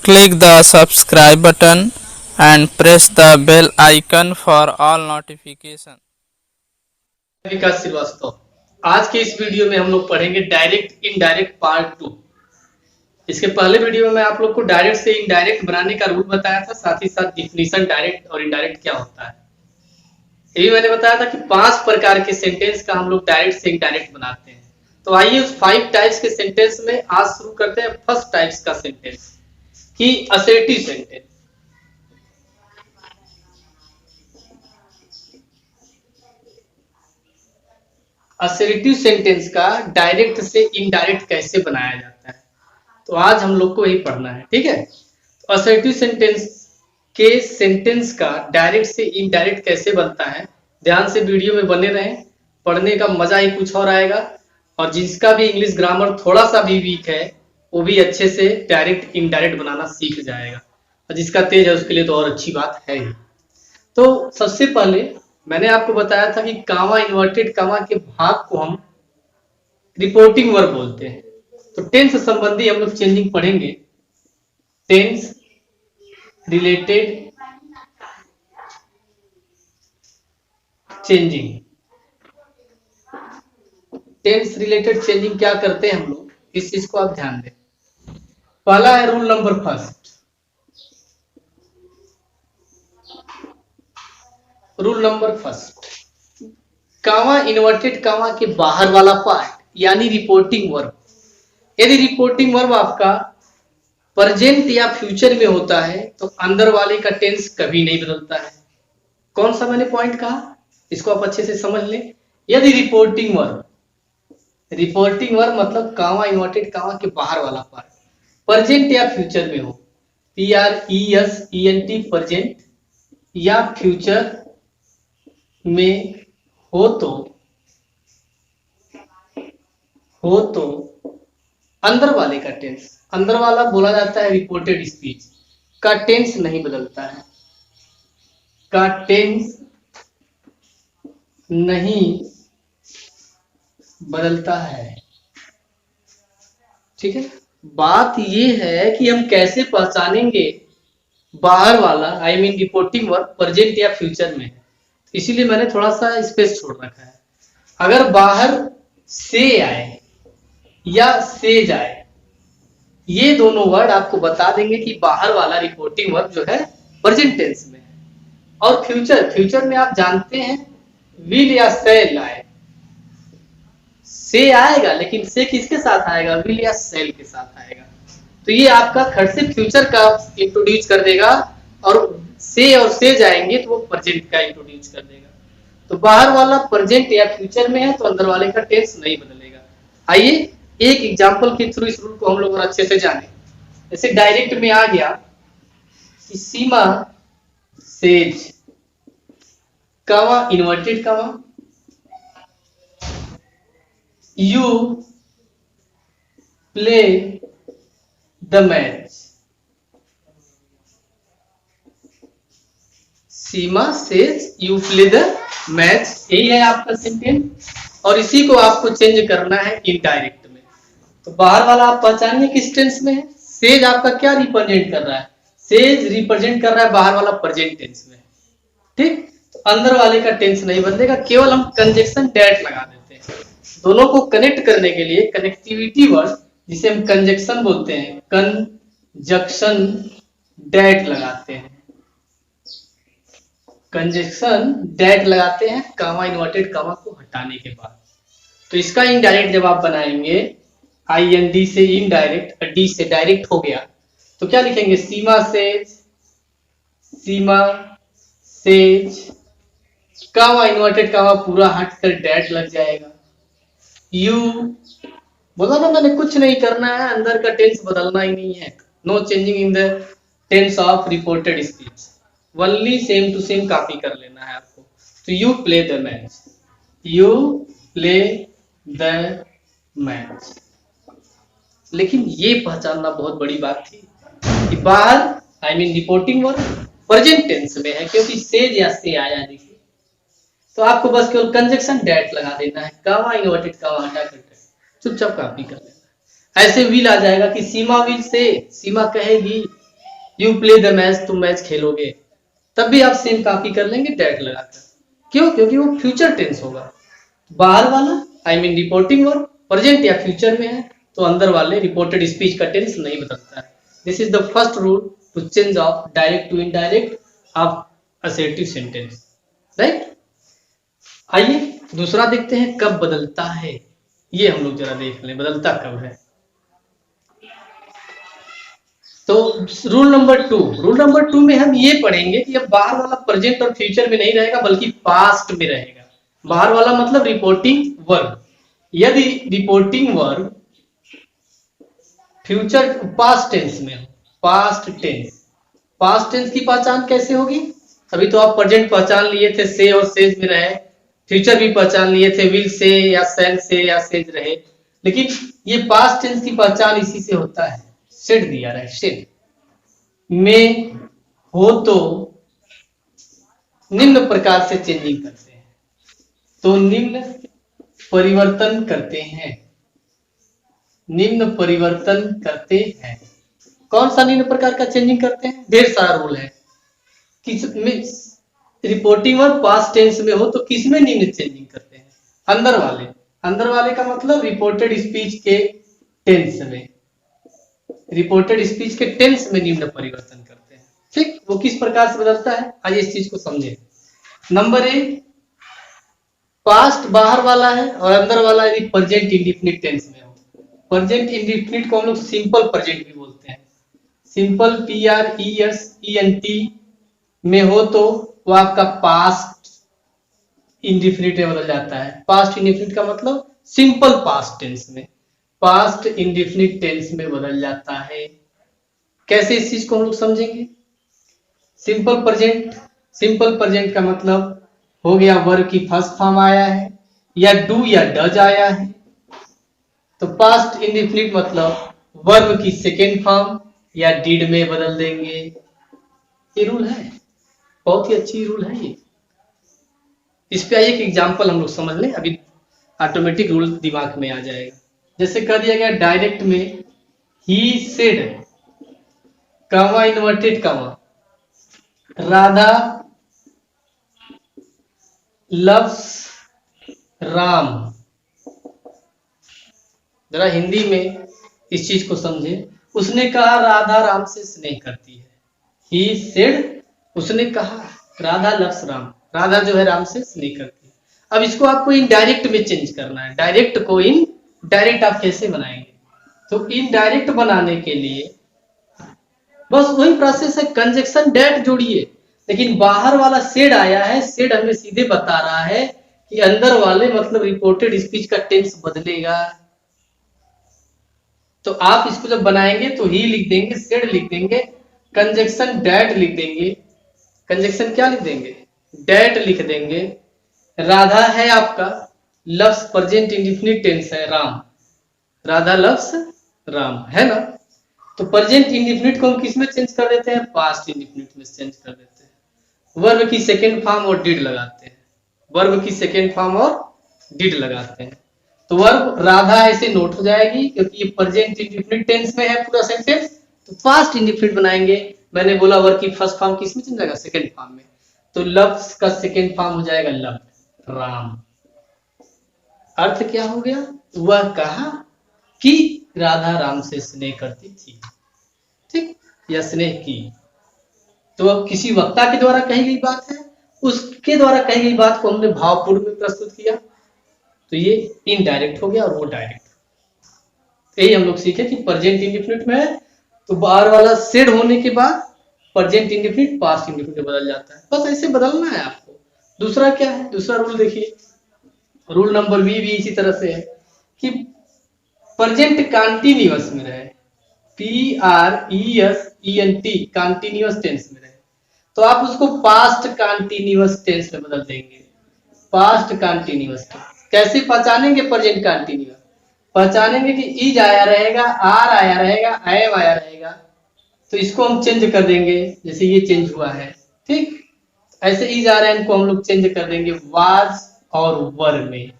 Click the subscribe button and press the bell icon for all notifications. विकास श्रीवास्तव। आज के इस video में हम लोग पढ़ेंगे डायरेक्ट इनडायरेक्ट पार्ट 2। इसके पहले वीडियो में मैं आप लोग को डायरेक्ट से इनडायरेक्ट बनाने का रूल बताया था, साथ ही साथ डिफिनीशन डायरेक्ट और इनडायरेक्ट क्या होता है ये भी मैंने बताया था कि 5 प्रकार के सेंटेंस का हम लोग डायरेक्ट से इनडायरेक्ट बनाते हैं। तो आइए उस 5 टाइप्स के सेंटेंस में आज शुरू करते हैं फर्स्ट टाइप्स का सेंटेंस कि असर्टिव सेंटेंस। असर्टिव सेंटेंस का डायरेक्ट से इनडायरेक्ट कैसे बनाया जाता है, तो आज हम लोग को यही पढ़ना है, ठीक है। तो असर्टिव सेंटेंस के सेंटेंस का डायरेक्ट से इनडायरेक्ट कैसे बनता है, ध्यान से वीडियो में बने रहें, पढ़ने का मजा ही कुछ और आएगा। और जिसका भी इंग्लिश ग्रामर थोड़ा सा भी वीक है वो भी अच्छे से डायरेक्ट इनडायरेक्ट बनाना सीख जाएगा, और जिसका तेज है उसके लिए तो और अच्छी बात है ही। तो सबसे पहले मैंने आपको बताया था कि कामा इन्वर्टेड कामा के भाग को हम रिपोर्टिंग वर्ब बोलते हैं। तो टेंस संबंधी हम लोग चेंजिंग पढ़ेंगे, tense related changing. Tense related changing क्या करते हैं हम लोग, इस चीज को आप ध्यान दें। पहला है rule number first. Rule number first, comma inverted comma के बाहर वाला पार्ट यानी रिपोर्टिंग वर्ब, यदि रिपोर्टिंग वर्ब आपका प्रेजेंट या फ्यूचर में होता है तो अंदर वाले का टेंस कभी नहीं बदलता है। कौन सा मैंने पॉइंट कहा, इसको आप अच्छे से समझ लें। यदि रिपोर्टिंग वर्ब मतलब कामा इन्वर्टेड कामा के बाहर वाला पार्ट प्रेजेंट या फ्यूचर में हो, PRESENT प्रेजेंट या फ्यूचर में हो तो अंदर वाले का टेंस, अंदर वाला बोला जाता है रिपोर्टेड स्पीच का टेंस नहीं बदलता है, का टेंस नहीं बदलता है, ठीक है। बात ये है कि हम कैसे पहचानेंगे बाहर वाला I mean reporting verb present या फ्यूचर में, इसीलिए मैंने थोड़ा सा स्पेस छोड़ रखा है। अगर बाहर से आए या से जाए, ये दोनों वर्ड आपको बता देंगे कि बाहर वाला रिपोर्टिंग वर्ब जो है प्रेजेंट टेंस में है। और फ्यूचर में आप जानते हैं विल या शैल आए, से आएगा लेकिन से किसके साथ आएगा, विल या शैल के साथ आएगा। तो ये आपका खट से फ्यूचर का इंट्रोड्यूस कर देगा, और से जाएंगे तो वो प्रेजेंट का इंट्रोड्यूस कर देगा। तो बाहर वाला प्रेजेंट या फ्यूचर में है तो अंदर वाले का टेंस नहीं बदलेगा। आइए एक एग्जांपल के थ्रू इस रूल को हम लोग और अच्छे से जाने। जैसे डायरेक्ट में आ गया कि Seema says comma inverted comma you play the match. Seema says you play the match, यही है आपका सेंटेंस, और इसी को आपको चेंज करना है इनडायरेक्ट में। तो बाहर वाला आप पहचानिए किस टेंस में है, सेज आपका क्या रिप्रेजेंट कर रहा है, सेज रिप्रेजेंट कर रहा है बाहर वाला प्रेजेंट टेंस में, ठीक। तो अंदर वाले का टेंस नहीं बदलेगा, केवल हम कंजक्शन डेट लगा देते हैं। दोनों को कनेक्ट करने के लिए कनेक्टिविटी वर्ड जिसे हम कंजक्शन बोलते हैं, कंजक्शन डेट लगाते हैं, कंजक्शन डेट लगाते हैं कामा इन्वर्टेड कामा को हटाने के बाद। तो इसका इनडायरेक्ट जब आप बनाएंगे, IND से इनडायरेक्ट, D से डायरेक्ट हो गया, तो क्या लिखेंगे, सीमा सेज कामा इन्वर्टेड कामा पूरा हटकर डेट लग जाएगा। यू बोला ना मैंने, कुछ नहीं करना है, अंदर का टेंस बदलना ही नहीं है, no changing in the tense of reported speech, only same to same copy कर लेना है आपको। तो you play the match, you play the match. लेकिन ये पहचानना बहुत बड़ी बात थी कि बाहर I mean reporting verb present tense में है, क्योंकि सेज या से आया देखिए, तो आपको बस केवल कंजक्शन डेट लगा देना है, कामा इन्वर्टेड कामा हटा कर चुपचाप कॉपी कर लेना है। ऐसे विल आ जाएगा कि सीमा विल से, सीमा कहेगी यू प्ले द मैच, तुम मैच खेलोगे, तब भी आप सेम कॉपी कर लेंगे डेट लगाकर। क्यों? क्योंकि वो फ्यूचर टेंस होगा। बाहर वाला I mean reporting verb present या फ्यूचर में है तो अंदर वाले रिपोर्टेड स्पीच का टेंस नहीं बदलता है। This is the first rule to change of direct to indirect of assertive sentence, right. आइए दूसरा देखते हैं कब बदलता है, ये हम लोग जरा देख लें बदलता कब है। तो रूल नंबर टू में हम ये पढ़ेंगे कि अब बाहर वाला प्रेजेंट और फ्यूचर में नहीं रहेगा बल्कि पास्ट में रहेगा। बाहर वाला मतलब रिपोर्टिंग वर्ब। यदि reporting verb future past tense में हो, पास्ट टेंस की पहचान कैसे होगी? अभी तो आप प्रेजेंट पहचान लिए थे से और सेज में रहे, फ्यूचर भी पहचान लिए थे विल से या सेल से या सेज रहे, लेकिन ये पास्ट टेंस की पहचान इसी से होता है, शेड दिया रहे, शेड में हो तो निम्न प्रकार से चेंजिंग करते हैं, तो निम्न परिवर्तन करते हैं, निम्न परिवर्तन करते हैं। कौन सा निम्न प्रकार का चेंजिंग करते हैं? ढेर सारा रूल है। किस रिपोर्टिंग और पास्ट टेंस में हो तो किस में निम्न चेंजिंग करते हैं? अंदर वाले, अंदर वाले का मतलब रिपोर्टेड स्पीच के टेंस में, रिपोर्टेड स्पीच के टेंस में निम्न परिवर्तन करते हैं। ठीक, वो किस प्रकार से बदलता है आइए इस चीज को समझे। नंबर एक, पास्ट बाहर वाला है और अंदर वाला यदि प्रेजेंट इंडिफिनिट टेंस में हो। प्रेजेंट इंडिफिनिट को हम लोग सिंपल प्रेजेंट भी बोलते हैं। सिंपल PRESENT में हो तो वो आपका पास्ट इंडिफिनिट में बदल जाता है। पास्ट इंडिफिनिट का मतलब सिंपल पास्ट टेंस में, पास्ट इंडिफिनिट टेंस में बदल जाता है। कैसे इस चीज को हम लोग समझेंगे? सिंपल प्रेजेंट का मतलब हो गया वर्ब की फर्स्ट फॉर्म आया है या डू या डज आया है, तो पास्ट इंडिफिनिट मतलब वर्ब की सेकेंड फॉर्म या डिड में बदल देंगे। ये रूल है, बहुत ही अच्छी रूल है ये। इस पे एक एग्जांपल हम लोग समझ लें, अभी ऑटोमेटिक रूल दिमाग में आ जाएगा। जैसे कर दिया गया डायरेक्ट में ही सेड कमा इन्वर्टेड कमा राधा लव्स राम। जरा हिंदी में इस चीज को समझे। उसने कहा राधा राम से स्नेह करती है। ही सेड, उसने कहा राधा लव्स राम, राधा जो है राम से स्नेह करती है। अब इसको आपको इनडायरेक्ट में चेंज करना है। डायरेक्ट को इन डायरेक्ट आप कैसे बनाएंगे? तो इनडायरेक्ट बनाने के लिए बस वही प्रोसेस है, कंजक्शन डेट जोड़िए। लेकिन बाहर वाला सेड आया है, सेड हमें सीधे बता रहा है कि अंदर वाले मतलब रिपोर्टेड स्पीच का टेंस बदलेगा। तो आप इसको जब बनाएंगे तो ही लिख देंगे, सेड लिख देंगे, कंजक्शन डेट लिख देंगे। कंजक्शन क्या लिख देंगे? डेट लिख देंगे। राधा है आपका, लव्स प्रेजेंट इंडिफिनिट टेंस है, राम, राधा लव्स राम है ना। तो प्रेजेंट इंडिफिनिट को हम किस में चेंज कर देते हैं? पास्ट इंडिफिनिट में चेंज कर देते हैं। वर्ब की सेकेंड फॉर्म और डिड लगाते हैं, वर्ब की सेकेंड फॉर्म और डिड लगाते हैं। तो वर्ब राधा ऐसे नोट हो जाएगी क्योंकि ये प्रेजेंट इंडिफिनिट टेंस में है पूरा सेंटेंस। तो पास्ट इंडिफिनिट बनाएंगे। मैंने बोला वर्ब की फर्स्ट फॉर्म किस में चेंज जाएगा? सेकेंड फॉर्म में। तो लव्स का सेकेंड फॉर्म हो जाएगा लव, राम। अर्थ क्या हो गया? वह कहा कि राधा राम से स्नेह करती थी, ठीक, या स्नेह की। तो अब किसी वक्ता के द्वारा कही गई बात है, उसके द्वारा कही गई बात को हमने भावपूर्ण में प्रस्तुत किया, तो ये इनडायरेक्ट हो गया और वो डायरेक्ट। यही हम लोग सीखे कि प्रेजेंट इंडिफिनिट में है तो बाहर वाला सेड होने के बाद प्रेजेंट इंडिफिनिट पास्ट इंडिफिनिट बदल जाता है। बस ऐसे बदलना है आपको। दूसरा क्या है? दूसरा रूल देखिए, रूल नंबर बी भी इसी तरह से है कि प्रेजेंट कंटीन्यूअस में रहे, PRESENT कंटीन्यूअस टेंस में रहे, तो आप उसको पास्ट कंटीन्यूअस टेंस में बदल देंगे। पास्ट कंटीन्यूअस टेंस कैसे पहचानेंगे? प्रेजेंट कंटीन्यूअस पहचानेंगे कि इज आया रहेगा, आर आया रहेगा, एम आया रहेगा, तो इसको हम चेंज कर देंगे। जैसे ये चेंज हुआ है, ठीक, ऐसे इज आर एम को हम लोग चेंज कर देंगे वाज और वर में।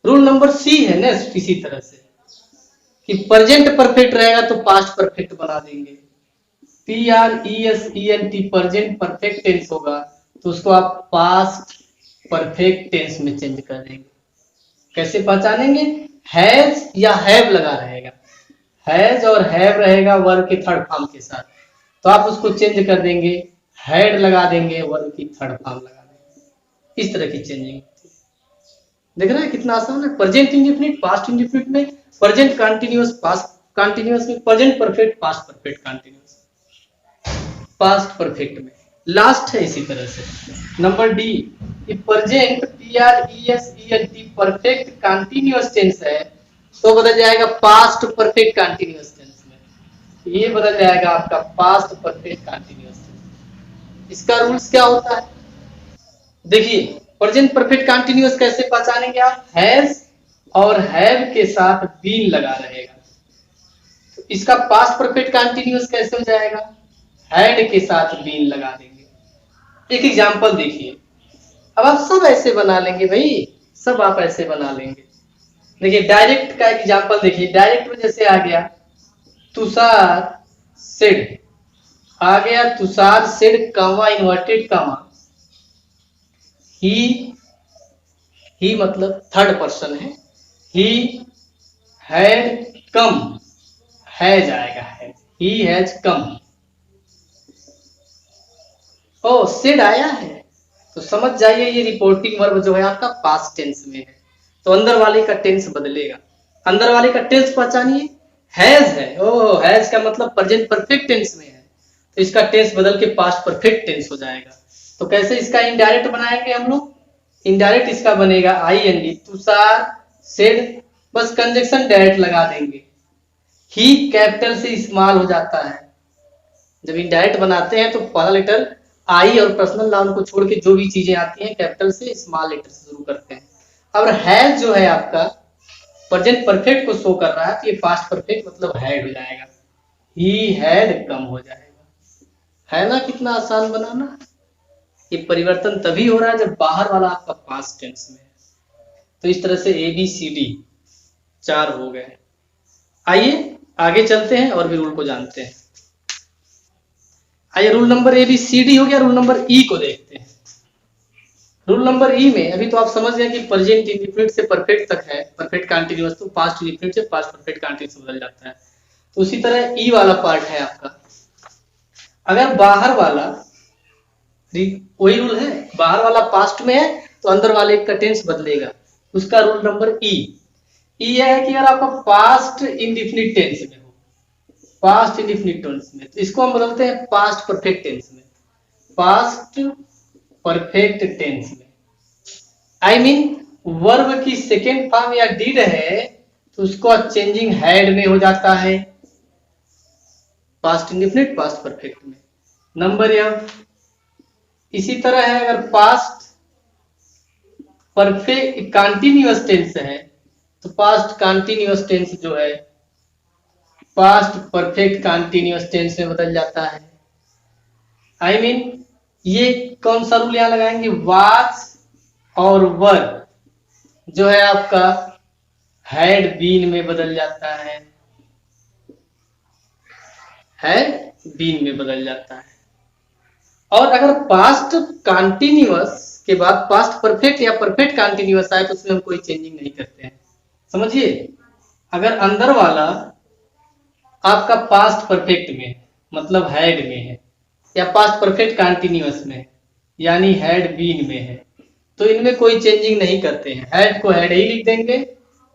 रूल नंबर सी है नेक्स्ट इसी तरह से कि प्रेजेंट परफेक्ट रहेगा तो पास्ट परफेक्ट बना देंगे, PRESENT प्रेजेंट परफेक्ट टेंस होगा तो उसको आप पास्ट परफेक्ट टेंस में चेंज कर देंगे। कैसे पहचानेंगे? हैज या हैव लगा रहेगा, हैज और हैव रहेगा वर्ब के थर्ड फॉर्म के साथ, तो आप उसको चेंज कर देंगे, हैड लगा देंगे, वर्ब की थर्ड फॉर्म लगा देंगे। इस तरह की चेंजिंग। देख रहे हैं कितना आसान है। प्रेजेंट इंडेफिनिट पास्ट इंडेफिनिट में, प्रेजेंट कंटीन्यूअस पास्ट कंटीन्यूअस में, present perfect past perfect continuous, past perfect में लास्ट है। इसी तरह से number D, present PRESENT perfect continuous tense है तो बदल जाएगा पास्ट परफेक्ट कंटीन्यूअस टेंस में। ये बदल जाएगा आपका पास्ट परफेक्ट कंटीन्यूअस टेंस। इसका रूल्स क्या होता है? देखिए, प्रेजेंट परफेक्ट कंटीन्यूअस कैसे पहचानेंगे आप? हैज और हैव के साथ बीन लगा रहेगा। तो इसका पास्ट परफेक्ट कंटीन्यूअस कैसे हो जाएगा? हैड के साथ बीन लगा देंगे। एक एग्जांपल देखिए, अब आप सब ऐसे बना लेंगे भाई, सब आप ऐसे बना लेंगे। देखिए डायरेक्ट का एग्जांपल देखिए, डायरेक्ट में जैसे आ गया तुषार सेड, आ गया Tushar said comma inverted comma he मतलब थर्ड पर्सन है, ही हैड कम, हैज आएगा, हैज, ही हैज कम। ओ सेड आया है तो समझ जाइए ये रिपोर्टिंग वर्ब जो है आपका पास्ट टेंस में है, तो अंदर वाले का टेंस बदलेगा। अंदर वाले का टेंस पहचानिए, हैज है, ओ हैज का मतलब प्रेजेंट परफेक्ट टेंस में है, तो इसका टेंस बदल के पास्ट परफेक्ट टेंस हो जाएगा। तो कैसे इसका इनडायरेक्ट बनाएंगे हम लोग? इनडायरेक्ट इसका बनेगा ING, तुषार सेड, बस कंजक्शन डायरेक्ट लगा देंगे। ही कैपिटल से स्मॉल हो जाता है। जब इनडायरेक्ट बनाते हैं तो पहला लेटर आई और पर्सनल नाउन को छोड़ के जो भी चीजें आती हैं कैपिटल से स्मॉल लेटर से शुरू करते हैं। अब हैज जो है आपका प्रेजेंट परफेक्ट को शो कर रहा है तो ये पास्ट परफेक्ट मतलब हैड हो जाएगा, ही हैड कम हो जाएगा। है ना कितना आसान बनाना? ये परिवर्तन तभी हो रहा है जब बाहर वाला आपका पास्ट टेंस में है। तो इस तरह से ABCD 4 हो गए। आइए आगे चलते हैं और भी रूल को जानते हैं। आइए रूल नंबर ABCD हो गया, रूल नंबर E को देखते हैं। रूल नंबर E में अभी तो आप समझ गए कि प्रेजेंट इंडेफिनिट से परफेक्ट तक है, परफेक्ट कंटीन्यूअस तो पास्ट इंडेफिनिट से पास्ट परफेक्ट कंटीन्यूअस बदल जाता है। तो उसी तरह E वाला पार्ट है आपका। अगर बाहर वाला वही रूल है, बाहर वाला पास्ट में है तो अंदर वाले का टेंस बदलेगा, उसका रूल नंबर E है कि अगर आपका पास्ट इंडेफिनिट टेंस में हो, पास्ट इंडेफिनिट टेंस में, तो इसको हम बदलते हैं पास्ट परफेक्ट टेंस में, पास्ट परफेक्ट टेंस में। आई मीन वर्ब की सेकेंड फॉर्म या डिड है तो उसको चेंजिंग हैड में हो जाता है, पास्ट इंडेफिनिट पास्ट परफेक्ट में। नंबर F इसी तरह है, अगर पास्ट परफेक्ट कंटीन्यूअस टेंस है तो पास्ट कंटीन्यूअस टेंस जो है पास्ट परफेक्ट कंटीन्यूअस टेंस में बदल जाता है। आई मीन ये कौन सा रूल यहां लगाएंगे? वाज और वर जो है आपका हैड बीन में बदल जाता है, हैड बीन में बदल जाता है। और अगर पास्ट कंटीन्यूअस के बाद पास्ट परफेक्ट या परफेक्ट कंटीन्यूअस आए तो उसमें हम कोई चेंजिंग नहीं करते हैं। समझिए, अगर अंदर वाला आपका पास्ट परफेक्ट में मतलब हैड में है या पास्ट परफेक्ट कंटीन्यूअस में यानी हैड बीन में है तो इनमें कोई चेंजिंग नहीं करते हैं, हैड को हैड ही लिख देंगे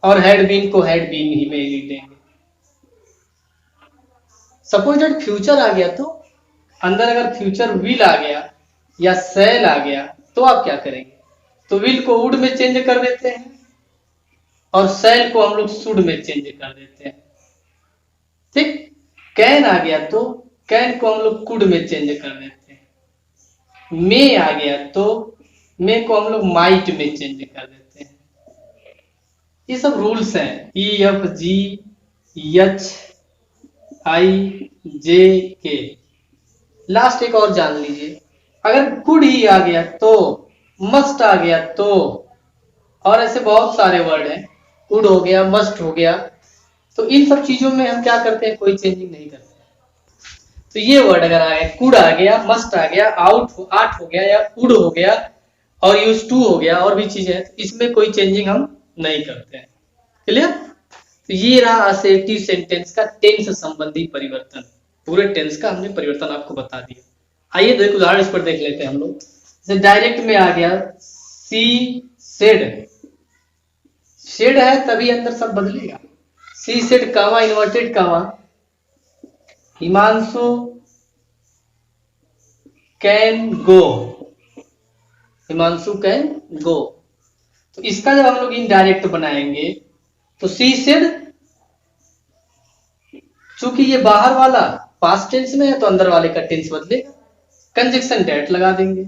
और हैड बीन को हैड बीन ही में लिख देंगे। सपोज दैट फ्यूचर आ गया तो अंदर अगर फ्यूचर विल आ गया या सेल आ गया तो आप क्या करेंगे? तो विल को वुड में चेंज कर देते हैं और सेल को हम लोग शुड में चेंज कर देते हैं। ठीक, कैन आ गया तो कैन को हम लोग कुड में चेंज कर देते हैं। मे आ गया तो मे को हम लोग माइट में चेंज कर देते हैं। ये सब रूल्स हैं, EFGHIJK। लास्ट एक और जान लीजिए, अगर कुड ही आ गया तो, मस्ट आ गया तो, और ऐसे बहुत सारे वर्ड हैं, कुड हो गया, मस्ट हो गया, तो इन सब चीजों में हम क्या करते हैं? कोई चेंजिंग नहीं करते। तो ये वर्ड अगर आ गया, कुड आ गया, मस्ट आ गया, आठ हो गया या उड हो गया और यूज टू हो गया और भी चीजें हैं, तो इसमें कोई चेंजिंग हम नहीं करते हैं। क्लियर? तो ये रहा असर्टिव सेंटेंस का टेंस संबंधी परिवर्तन। पूरे टेंस का हमने परिवर्तन आपको बता दिया। आइए एक उदाहरण इस पर देख लेते हैं हम लोग। जैसे डायरेक्ट में आ गया सी सेड, शेड है तभी अंदर सब बदलेगा। She said comma inverted comma Himanshu can go, Himanshu can go. तो इसका जब हम लोग इनडायरेक्ट बनाएंगे तो सी सेड, चूंकि ये बाहर वाला पास्ट टेंस में है तो अंदर वाले का टेंस बदलेगा, कंजक्शन डेट लगा देंगे।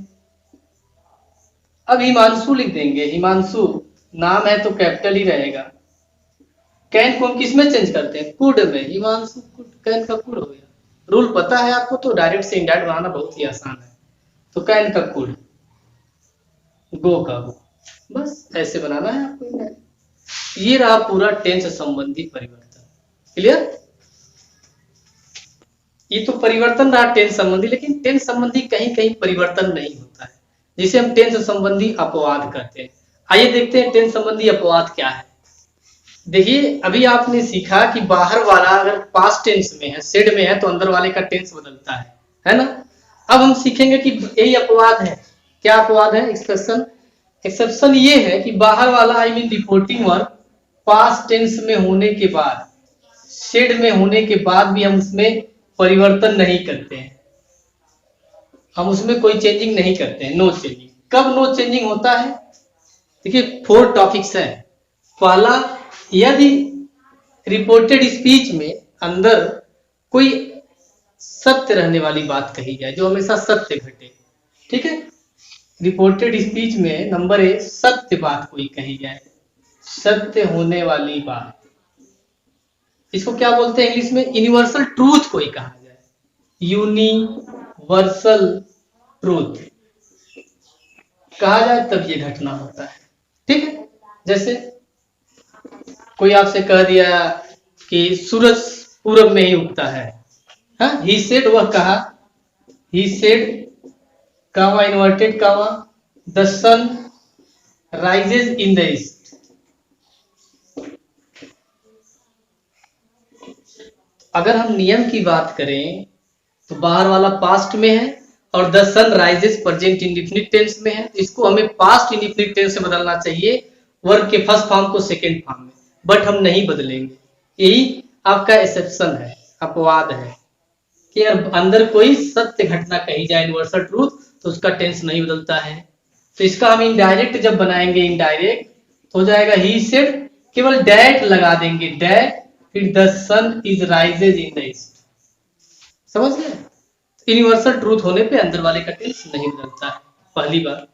अब हिमांशु लिख देंगे, हिमांशु नाम है तो कैपिटल ही रहेगा। कैन को हम किस में चेंज करते हैं? कुड में। हिमांशु कुड, कैन का कुड हो गया। रूल पता है आपको तो डायरेक्ट से इनडायरेक्ट बनाना बहुत ही आसान है। तो कैन का कुड, गो का गो, बस ऐसे बनाना है आपको इनडायरेक्ट। ये रहा पूरा टेंस संबंधी परिवर्तन। क्लियर? ये तो परिवर्तन रहा टेंस संबंधी, लेकिन टेंस संबंधी कहीं कहीं परिवर्तन नहीं होता है, जिसे हम टेंस संबंधी अपवाद कहते हैं। आइए देखते हैं टेंस संबंधी अपवाद क्या है। देखिए अभी आपने सीखा कि बाहर वाला अगर पास्ट टेंस में है, सेड में है, तो अंदर वाले का टेंस बदलता है ना। अब हम सीखेंगे कि यही अपवाद है। क्या अपवाद है? एक्सेप्शन। एक्सेप्शन ये है कि बाहर वाला I mean reporting verb past tense में होने के बाद, सेड में होने के बाद भी हम उसमें परिवर्तन नहीं करते हैं, हम उसमें कोई चेंजिंग नहीं करते हैं। No changing. कब नो चेंजिंग होता है? देखिए 4 टॉपिक्स हैं। पहला, यदि रिपोर्टेड स्पीच में अंदर कोई सत्य रहने वाली बात कही जाए, जो हमेशा सत्य घटे। ठीक है? रिपोर्टेड स्पीच में नंबर 1 सत्य बात कोई कही जाए, सत्य होने वाली बात, इसको क्या बोलते हैं इंग्लिश में? यूनिवर्सल ट्रूथ कोई कहा जाए, यूनिवर्सल ट्रूथ कहा जाए तब ये घटना होता है। ठीक है? जैसे कोई आपसे कह दिया कि सूरज पूरब में ही उगता है, हाँ, ही सेड, वह कहा, he said comma inverted comma the sun rises in the east. अगर हम नियम की बात करें तो बाहर वाला पास्ट में है और the sun rises present indefinite tense में है, तो इसको हमें पास्ट इंडेफिनिट टेंस से बदलना चाहिए, वर्ब के फर्स्ट फॉर्म को सेकंड फॉर्म में, बट हम नहीं बदलेंगे। यही आपका एक्सेप्शन है, अपवाद है कि अगर अंदर कोई सत्य घटना कही जाए, यूनिवर्सल ट्रूथ, तो उसका टेंस नहीं बदलता है। तो इसका हम इनडायरेक्ट जब बनाएंगे, इनडायरेक्ट तो हो जाएगा ही सेड, केवल डैट लगा देंगे, डैट, फिर the sun is rises in the east. समझ गए? यूनिवर्सल ट्रूथ होने पे अंदर वाले का टेंस नहीं बदलता है, पहली बात।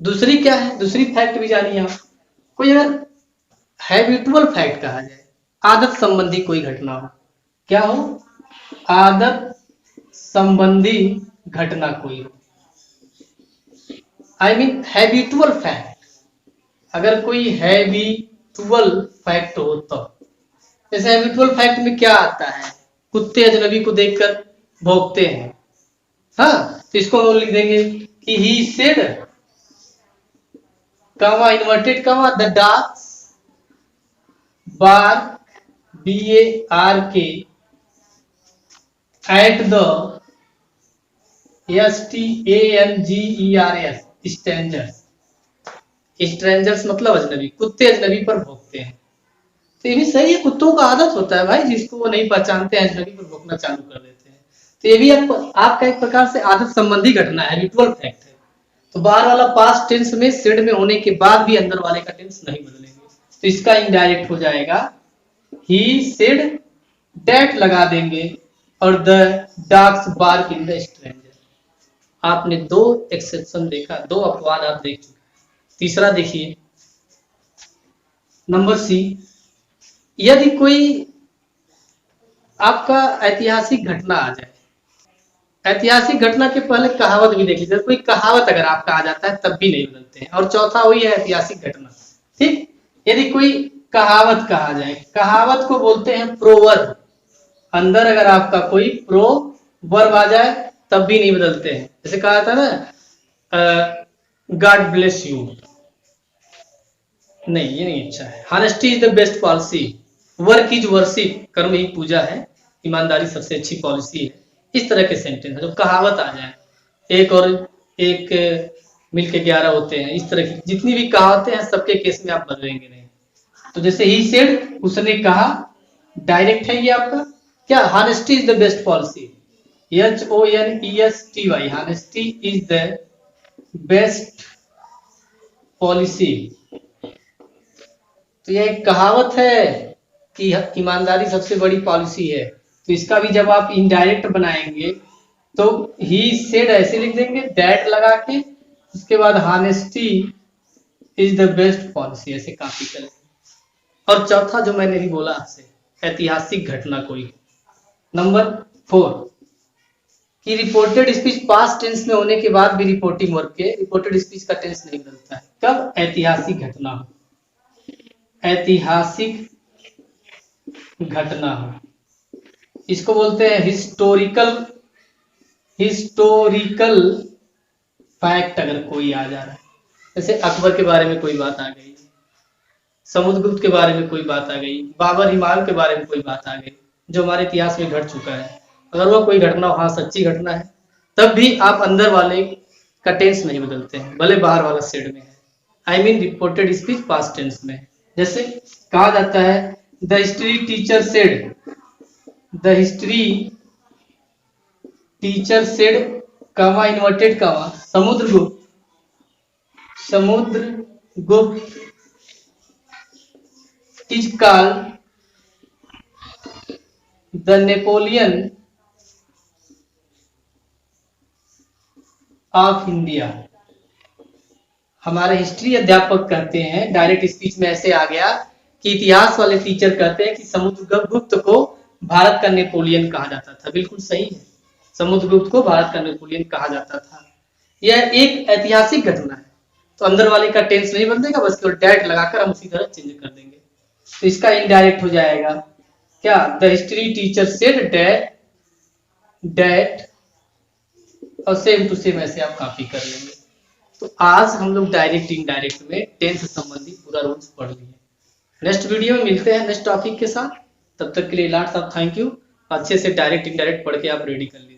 दूसरी क्या है? दूसरी फैक्ट भी जानिए आप। कोई अगर हैबिचुअल फैक्ट कहा जाए, आदत संबंधी कोई घटना हो, क्या हो? आदत संबंधी घटना कोई हो, आई मीन हैबिचुअल फैक्ट। अगर कोई हैबिचुअल फैक्ट हो तो, जैसे हैबिचुअल फैक्ट में क्या आता है? कुत्ते अजनबी को देखकर भौंकते हैं, हाँ, तो इसको हम लिख देंगे कि he said comma inverted comma the dogs bark, BARK, at the STANGERS strangers. Strangers मतलब अजनबी, कुत्ते अजनबी पर भौंकते हैं। तो ये भी सही है, कुत्तों का आदत होता है भाई, जिसको वो नहीं पहचानते हैं अजनबी पर भौंकना चालू कर देते हैं। तो ये भी आपका एक प्रकार से आदत संबंधी घटना है, हैबिचुअल फैक्ट है। तो बाहर वाला पास्ट टेंस में सेड में होने के बाद भी अंदर वाले का टेंस नहीं बदलेंगे, तो इसका इनडायरेक्ट हो जाएगा ही सेड, डैट लगा देंगे और the dogs bark in the stranger. आपने 2 एक्सेप्शन देखा, 2 अपवाद आप देख चुके। तीसरा देखिए नंबर C, यदि कोई आपका ऐतिहासिक घटना आ जाए, ऐतिहासिक घटना के पहले कहावत भी देख लीजिए, कोई कहावत अगर आपका आ जाता है तब भी नहीं बदलते हैं। और चौथा हुई है ऐतिहासिक घटना। ठीक? यदि कोई कहावत कहा जाए, कहावत को बोलते हैं प्रोवर्ब। अंदर अगर आपका कोई प्रोवर्ब वर्ब आ जाए तब भी नहीं बदलते हैं। जैसे कहा था ना गॉड ब्लेस यू, नहीं ये नहीं अच्छा है। Honesty is the best policy, work is worship, कर्म ही पूजा है, ईमानदारी सबसे अच्छी पॉलिसी है। इस तरह के सेंटेंस जो कहावत आ जाए, एक और एक मिलके 11 होते हैं, इस तरह की जितनी भी कहावतें हैं सबके केस में आप बदलेंगे नहीं। तो जैसे ही सेड, उसने कहा, डायरेक्ट है ये आपका क्या, honesty is the best policy, HONESTY, honesty is the best policy. तो यह एक कहावत है कि ईमानदारी सबसे बड़ी पॉलिसी है। तो इसका भी जब आप इनडायरेक्ट बनाएंगे तो ही सेड ऐसे लिख देंगे, दैट लगा के, उसके बाद honesty is the best policy, ऐसे कॉपी करें। और चौथा जो मैंने भी बोला आपसे, ऐतिहासिक घटना कोई। नंबर 4 कि रिपोर्टेड स्पीच पास्ट टेंस में होने के बाद भी रिपोर्टिंग वर्ब के रिपोर्टेड स्पीच का टेंस नहीं बदलता है। कब? ऐतिहासिक घटना हो, ऐतिहासिक घटना हो, इसको बोलते हैं हिस्टोरिकल, हिस्टोरिकल फैक्ट। अगर कोई आ जा रहा है, जैसे अकबर के बारे में कोई बात आ गई, समुद्रगुप्त के बारे में कोई बात आ गई, बाबर हिमालय के बारे में कोई बात आ गई, जो हमारे इतिहास में घट चुका है, अगर वो कोई घटना हाँ सच्ची घटना है, तब भी आप अंदर वाले का टेंस नहीं बदलते हैं, भले बाहर वाला सेड में है। I mean reported speech past tense में। जैसे कहा जाता है the history teacher said, the history teacher said, comma inverted comma, Samudragupta, Samudragupta is called the Napoleon of India. हमारे हिस्ट्री अध्यापक कहते हैं, डायरेक्ट स्पीच में ऐसे आ गया कि इतिहास वाले टीचर कहते हैं कि समुद्रगुप्त को भारत का नेपोलियन कहा जाता था। बिल्कुल सही है, समुद्रगुप्त को भारत का नेपोलियन कहा जाता था। यह एक ऐतिहासिक घटना है, तो अंदर वाले का टेंस नहीं बदलेगा, बस केवल डैट लगाकर हम उसी तरह चेंज कर देंगे। तो इसका इनडायरेक्ट हो जाएगा क्या, the history teacher said that, that, और सेम टू सेम ऐसे आप कॉपी कर लेंगे। तो आज हम लोग डायरेक्ट इनडायरेक्ट में टेंस से संबंधित पूरा रूल्स पढ़ लिए। नेक्स्ट वीडियो में मिलते हैं नेक्स्ट टॉपिक के साथ, तब तक के लिए लॉट्स ऑफ थैंक यू। अच्छे से डायरेक्ट इनडायरेक्ट पढ़ के आप रेडी कर लीजिए।